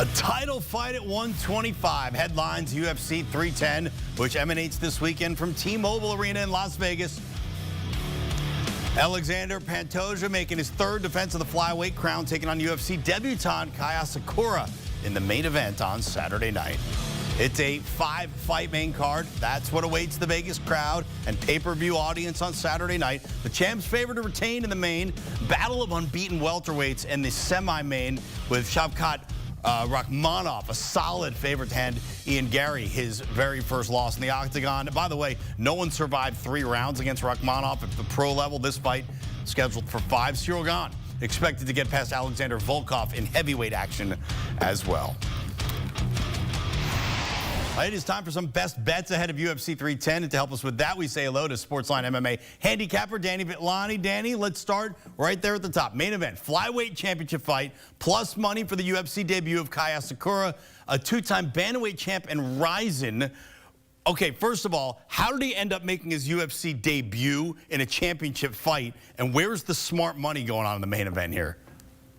A title fight at 125 headlines UFC 310, which emanates this weekend from T-Mobile Arena in Las Vegas. Alexander Pantoja making his third defense of the flyweight crown, taking on UFC debutant Asakura in the main event on Saturday night. It's a 5-fight main card. That's what awaits the Vegas crowd and pay-per-view audience on Saturday night. The champ's favored to retain in the main. Battle of unbeaten welterweights in the semi-main with Shavkat Rakhmonov, a solid favorite to hand Ian Gary his very first loss in the octagon. And by the way, no one survived 3 rounds against Rakhmonov at the pro level. This fight scheduled for 5. Ciryl Gane expected to get past Alexander Volkov in heavyweight action as well. It is time for some best bets ahead of UFC 310. And to help us with that, we say hello to Sportsline MMA handicapper Brasco Vithlani. Danny, let's start right there at the top. Main event, flyweight championship fight, plus money for the UFC debut of Asakura, a 2-time bantamweight champ and rising. Okay, first of all, how did he end up making his UFC debut in a championship fight? And where's the smart money going on in the main event here?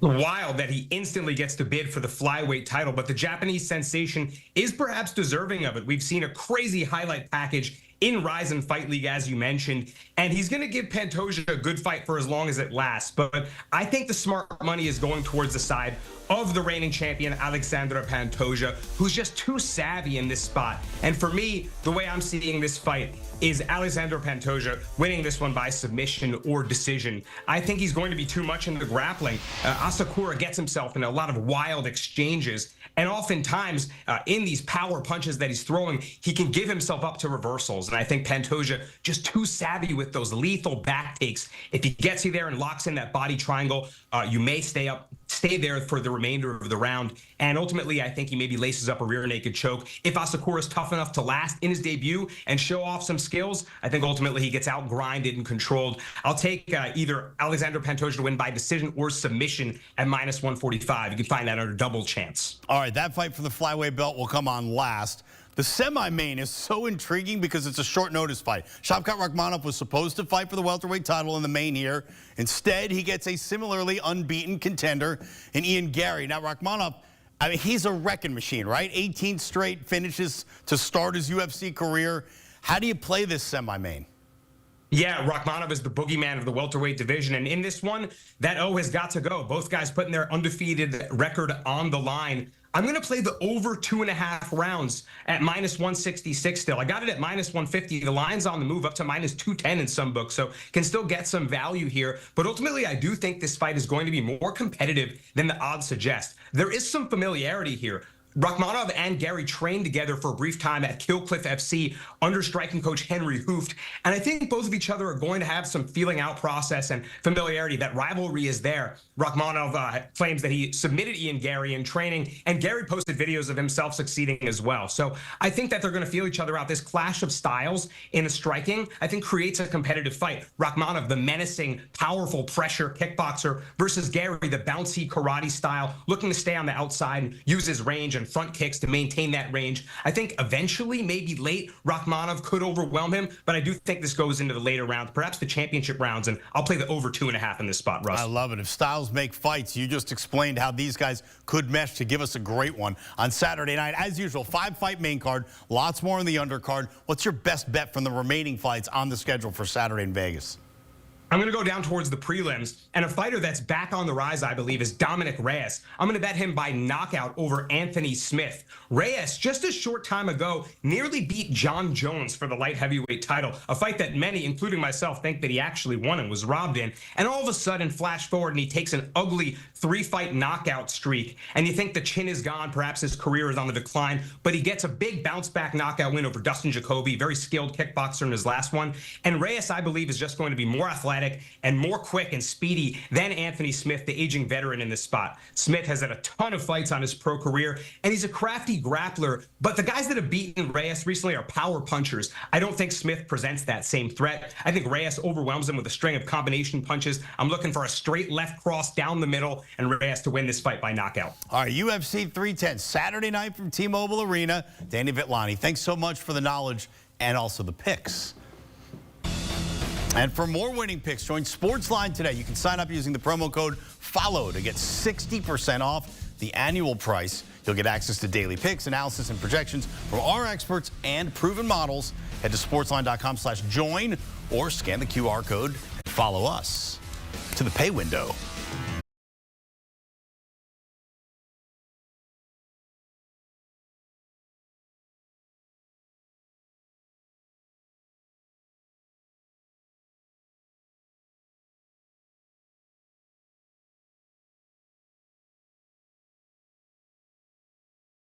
Wild that he instantly gets to bid for the flyweight title, but the Japanese sensation is perhaps deserving of it. We've seen a crazy highlight package in Rizin Fight League, as you mentioned, and he's going to give Pantoja a good fight for as long as it lasts. But I think the smart money is going towards the side of the reigning champion, Alexander Pantoja, who's just too savvy in this spot. And for me, the way I'm seeing this fight is Alexander Pantoja winning this one by submission or decision. I think he's going to be too much in the grappling. Asakura gets himself in a lot of wild exchanges, and oftentimes in these power punches that he's throwing, he can give himself up to reversals. And I think Pantoja just too savvy with those lethal back takes. If he gets you there and locks in that body triangle, you may stay there for the remainder of the round. And ultimately, I think he maybe laces up a rear naked choke. If Asakura is tough enough to last in his debut and show off some skills, I think ultimately he gets out grinded and controlled. I'll take either Alexander Pantoja to win by decision or submission at -145. You can find that at a double chance. All right, that fight for the flyweight belt will come on last. The semi-main is so intriguing because it's a short notice fight. Shavkat Rakhmonov was supposed to fight for the welterweight title in the main here. Instead, he gets a similarly unbeaten contender in Ian Gary. Now, Rakhmonov, I mean, he's a wrecking machine, right? 18 straight finishes to start his UFC career. How do you play this semi-main? Yeah, Rakhmonov is the boogeyman of the welterweight division. And in this one, that O has got to go. Both guys putting their undefeated record on the line. I'm going to play the over 2.5 rounds at -166 still. I got it at -150. The line's on the move up to -210 in some books, so can still get some value here. But ultimately, I do think this fight is going to be more competitive than the odds suggest. There is some familiarity here. Rakhmonov and Gary trained together for a brief time at Killcliff FC under striking coach Henry Hooft. And I think both of each other are going to have some feeling out process and familiarity. That rivalry is there. Rakhmonov claims that he submitted Ian Gary in training, and Gary posted videos of himself succeeding as well. So I think that they're going to feel each other out. This clash of styles in the striking, I think, creates a competitive fight. Rakhmonov, the menacing, powerful pressure kickboxer, versus Gary, the bouncy karate style, looking to stay on the outside and use his range and front kicks to maintain that range. I think eventually, maybe late, Rakhmonov could overwhelm him, but I do think this goes into the later rounds, perhaps the championship rounds, and I'll play the over 2.5 in this spot, Russ. I love it. If styles make fights, you just explained how these guys could mesh to give us a great one on Saturday night. As usual, 5-fight main card, lots more in the undercard. What's your best bet from the remaining fights on the schedule for Saturday in Vegas? I'm going to go down towards the prelims, and a fighter that's back on the rise, I believe, is Dominic Reyes. I'm going to bet him by knockout over Anthony Smith. Reyes, just a short time ago, nearly beat John Jones for the light heavyweight title, a fight that many, including myself, think that he actually won and was robbed in. And all of a sudden, flash forward, and he takes an ugly 3-fight knockout streak. And you think the chin is gone, perhaps his career is on the decline, but he gets a big bounce-back knockout win over Dustin Jacoby, very skilled kickboxer in his last one. And Reyes, I believe, is just going to be more athletic and more quick and speedy than Anthony Smith, the aging veteran in this spot. Smith has had a ton of fights on his pro career, and he's a crafty grappler, but the guys that have beaten Reyes recently are power punchers. I don't think Smith presents that same threat. I think Reyes overwhelms him with a string of combination punches. I'm looking for a straight left cross down the middle and Reyes to win this fight by knockout. All right, UFC 310, Saturday night from T-Mobile Arena. Brasco Vithlani, thanks so much for the knowledge and also the picks. And for more winning picks, join Sportsline today. You can sign up using the promo code FOLLOW to get 60% off. the annual price. You'll get access to daily picks, analysis, and projections from our experts and proven models. Head to sportsline.com/join or scan the QR code and follow us to the pay window.